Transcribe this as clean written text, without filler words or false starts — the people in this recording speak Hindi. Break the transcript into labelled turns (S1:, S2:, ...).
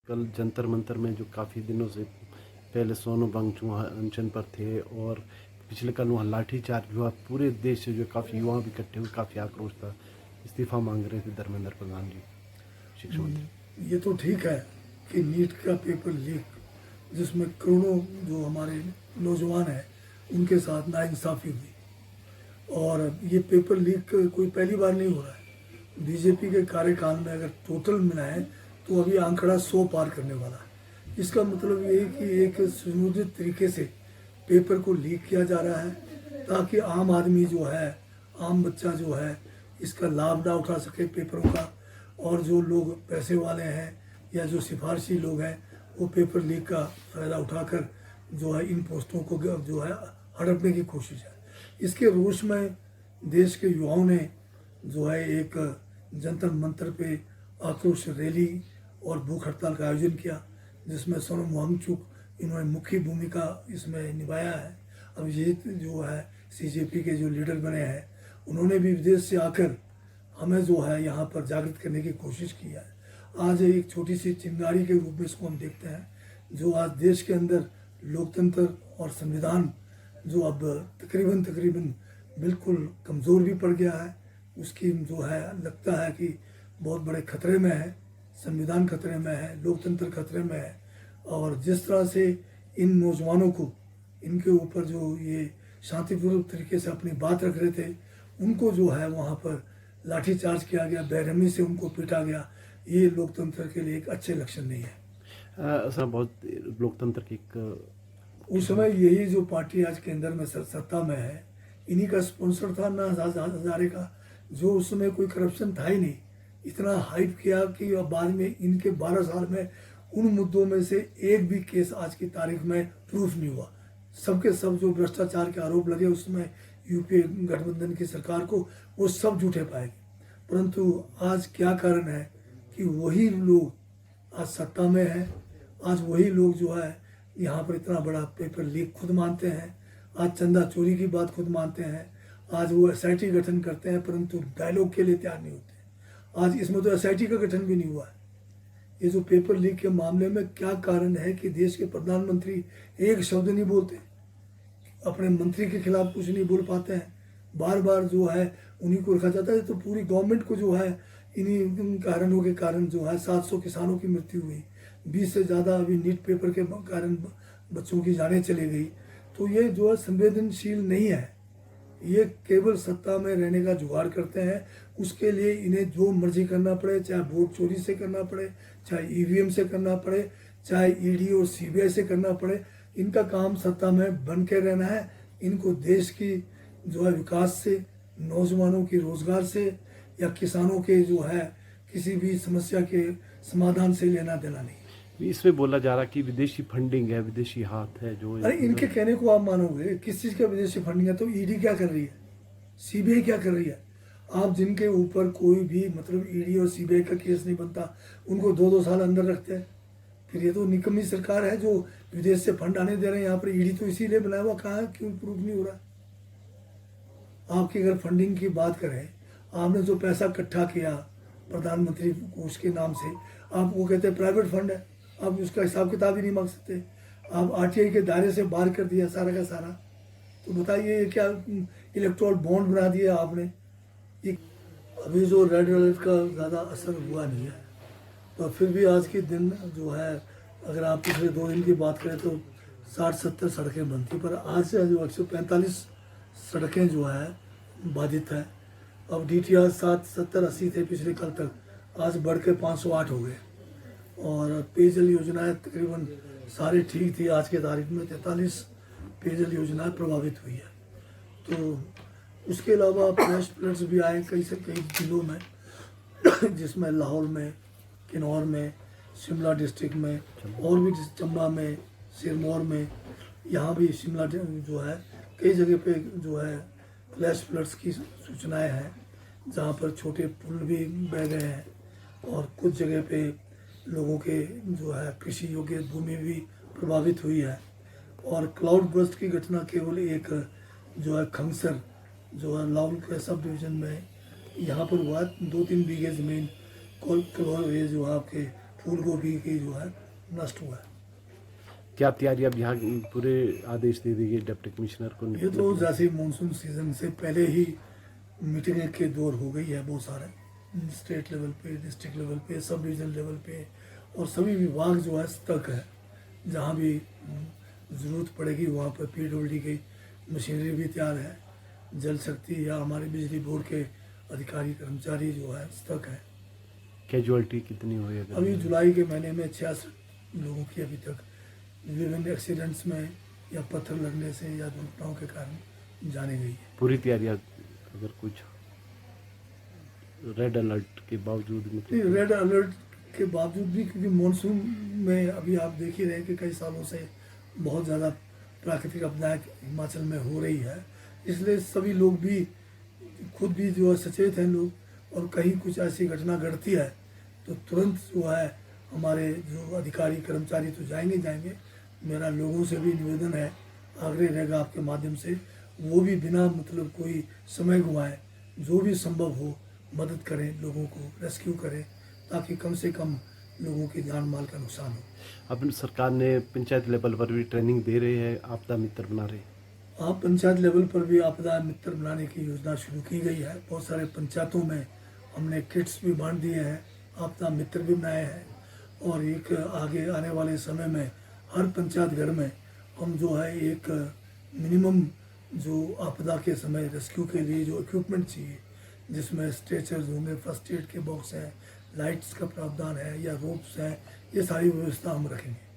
S1: कल जंतर मंतर में जो काफ़ी दिनों से पहले सोनू वांगचुक अनशन पर थे और पिछले कल वहाँ लाठीचार्ज हुआ, पूरे देश से जो काफ़ी युवा भी इकट्ठे हुए, काफ़ी आक्रोश था, इस्तीफा मांग रहे थे धर्मेंद्र प्रधान जी, शिक्षा मंत्री।
S2: ये तो ठीक है कि नीट का पेपर लीक जिसमें करोड़ों जो हमारे नौजवान हैं उनके साथ नाइंसाफ़ी हुई, और ये पेपर लीक कोई पहली बार नहीं हो रहा है। बीजेपी के कार्यकाल में अगर टोटल मिलाएं तो अभी आंकड़ा 100 पार करने वाला है। इसका मतलब ये है कि एक सुनियोजित तरीके से पेपर को लीक किया जा रहा है ताकि आम आदमी जो है, आम बच्चा जो है, इसका लाभ ना उठा सके पेपरों का, और जो लोग पैसे वाले हैं या जो सिफारशी लोग हैं वो पेपर लीक का फ़ायदा उठाकर जो है इन पोस्टों को जो है हड़पने की कोशिश है। इसके रोष में देश के युवाओं ने जो है एक जंतर मंतर पे आक्रोश रैली और भूख हड़ताल का आयोजन किया, जिसमें सोनम वांगचुक इन्होंने मुख्य भूमिका इसमें निभाया है। अभिजीत जो है सीजेपी के जो लीडर बने हैं, उन्होंने भी विदेश से आकर हमें जो है यहाँ पर जागृत करने की कोशिश की है। आज एक छोटी सी चिंगारी के रूप में इसको हम देखते हैं, जो आज देश के अंदर लोकतंत्र और संविधान जो अब तकरीबन बिल्कुल कमज़ोर भी पड़ गया है, उसकी जो है लगता है कि बहुत बड़े खतरे में है। संविधान खतरे में है, लोकतंत्र खतरे में है, और जिस तरह से इन नौजवानों को इनके ऊपर जो ये शांतिपूर्वक तरीके से अपनी बात रख रहे थे, उनको जो है वहाँ पर लाठीचार्ज किया गया, बेरहमी से उनको पीटा गया। ये लोकतंत्र के लिए एक अच्छे लक्षण नहीं है।
S1: सर, बहुत लोकतंत्र की
S2: उस समय यही जो पार्टी आज केंद्र में सत्ता में है, इन्हीं का स्पॉन्सर था ना हजारे का, जो उस समय कोई करप्शन था ही नहीं। इतना हाइप किया कि बाद में इनके 12 साल में उन मुद्दों में से एक भी केस आज की तारीख में प्रूफ नहीं हुआ। सबके सब जो भ्रष्टाचार के आरोप लगे उसमें यूपीए गठबंधन की सरकार को, वो सब झूठे पाए। परंतु आज क्या कारण है कि वही लोग आज सत्ता में हैं, आज वही लोग जो है यहाँ पर इतना बड़ा पेपर लीक खुद मानते हैं, आज चंदा चोरी की बात खुद मानते हैं, आज वो एसआईटी गठन करते हैं परंतु डायलॉग के लिए तैयार नहीं होते। आज इसमें तो एसआईटी का गठन भी नहीं हुआ है। ये जो पेपर लीक के मामले में क्या कारण है कि देश के प्रधानमंत्री एक शब्द नहीं बोलते, अपने मंत्री के खिलाफ कुछ नहीं बोल पाते हैं, बार बार जो है उन्हीं को रखा जाता है। तो पूरी गवर्नमेंट को जो है इन्हीं कारणों के कारण जो है 700 किसानों की मृत्यु हुई, 20 से ज़्यादा अभी नीट पेपर के कारण बच्चों की जानें चली गई। तो ये जो है संवेदनशील नहीं है, ये केवल सत्ता में रहने का जुगाड़ करते हैं। उसके लिए इन्हें जो मर्जी करना पड़े, चाहे वोट चोरी से करना पड़े, चाहे ईवीएम से करना पड़े, चाहे ईडी और सीबीआई से करना पड़े, इनका काम सत्ता में बन के रहना है। इनको देश की जो है विकास से, नौजवानों की रोजगार से या किसानों के जो है किसी भी समस्या के समाधान से लेना देना नहीं।
S1: इसमें बोला जा रहा कि विदेशी फंडिंग है, विदेशी हाथ है जो।
S2: अरे इनके कहने को आप मानोगे, किस चीज़ का विदेशी फंडिंग है? तो ईडी क्या कर रही है, सीबीआई क्या कर रही है? आप जिनके ऊपर कोई भी मतलब ईडी और सीबीआई का केस नहीं बनता, उनको 2-2 साल अंदर रखते हैं। फिर ये तो निकम्मी सरकार है जो विदेश से फंड आने दे रहे हैं। यहाँ पर ईडी तो इसीलिए बनाया हुआ, कहाँ है, क्यों प्रूफ नहीं हो रहा? आपकी अगर फंडिंग की बात करें, आपने जो पैसा इकट्ठा किया प्रधानमंत्री कोष के नाम से, आप वो कहते हैं प्राइवेट फंड है, आप उसका हिसाब किताब ही नहीं मांग सकते। आप आरटीआई के दायरे से बाहर कर दिया सारा का सारा। तो बताइए ये क्या इलेक्ट्रॉल बॉन्ड बना दिया आपने? ये अभी जो रेड अलर्ट का ज़्यादा असर हुआ नहीं है, तो फिर भी आज के दिन जो है अगर आप पिछले 2 दिन की बात करें तो 60-70 सड़कें बंद थी, पर आज से जो 145 सड़कें जो है बाधित है। अब डीटीआर 70-80 थे पिछले कल तक, आज बढ़ के 508 हो गए। और पेयजल योजनाएं तकरीबन सारी ठीक थी, आज के तारीख में 43 पेयजल योजनाएं प्रभावित हुई है। तो उसके अलावा फ्लैश फ्लड्स भी आए कई जिलों में जिसमें लाहौर में, किन्नौर में, शिमला डिस्ट्रिक्ट में, और भी चंबा में, सिरमौर में, यहाँ भी शिमला जो है कई जगह पे जो है फ्लैश फ्लड्स की सूचनाएं हैं, जहाँ पर छोटे पुल भी बह गए हैं और कुछ जगह पे लोगों के जो है कृषि योग्य भूमि भी प्रभावित हुई है। और क्लाउड बर्स्ट की घटना केवल एक जो है खंगसर जो है लाहौल के सब डिवीज़न में यहाँ पर हुआ, 2-3 बीघे ज़मीन ये जो आपके फूल गोभी की जो है नष्ट हुआ है।
S1: क्या तैयारी अब यहाँ पूरे आदेश दे दी गई डिप्टी कमिश्नर को?
S2: ये तो जैसे मानसून सीजन से पहले ही मीटिंग के दौर हो गई है बहुत सारे, स्टेट लेवल पे, डिस्ट्रिक्ट लेवल पे, सब डिवीजन लेवल पे, और सभी विभाग जो है सतर्क है। जहाँ भी ज़रूरत पड़ेगी वहाँ पर PWD की मशीनरी भी तैयार है, जल शक्ति या हमारे बिजली बोर्ड के अधिकारी कर्मचारी जो है सतर्क है।
S1: कैजुअलिटी कितनी हुई है?
S2: अभी जुलाई के महीने में 66 लोगों की अभी तक विभिन्न एक्सीडेंट्स में या पत्थर लगने से या दुर्घटनाओं के कारण जानी गई है।
S1: पूरी तैयारी अगर कुछ रेड अलर्ट के बावजूद मतलब
S2: रेड अलर्ट के बावजूद भी, क्योंकि मानसून में अभी आप देख ही रहे हैं कि कई सालों से बहुत ज़्यादा प्राकृतिक आपदाएं हिमाचल में हो रही है, इसलिए सभी लोग भी खुद भी जो है सचेत हैं लोग, और कहीं कुछ ऐसी घटना घटती है तो तुरंत जो है हमारे जो अधिकारी कर्मचारी तो जाएंगे। मेरा लोगों से भी निवेदन है, आग्रह रहेगा आपके माध्यम से, वो भी बिना मतलब कोई समय गंवाए जो भी संभव हो मदद करें, लोगों को रेस्क्यू करें, ताकि कम से कम लोगों की जान माल का नुकसान हो।
S1: अब सरकार ने पंचायत लेवल पर भी ट्रेनिंग दे रही है, आपदा मित्र बना रही है।
S2: आप पंचायत लेवल पर भी आपदा मित्र बनाने की योजना शुरू की गई है। बहुत सारे पंचायतों में हमने किट्स भी बांट दिए हैं, आपदा मित्र भी बनाए हैं, और एक आगे आने वाले समय में हर पंचायत घर में हम जो है एक मिनिमम जो आपदा के समय रेस्क्यू के लिए जो इक्विपमेंट चाहिए, जिसमें स्ट्रेचर्स होंगे, फर्स्ट एड के बॉक्स हैं, लाइट्स का प्रावधान है या रोप्स हैं, ये सारी व्यवस्था हम रखेंगे।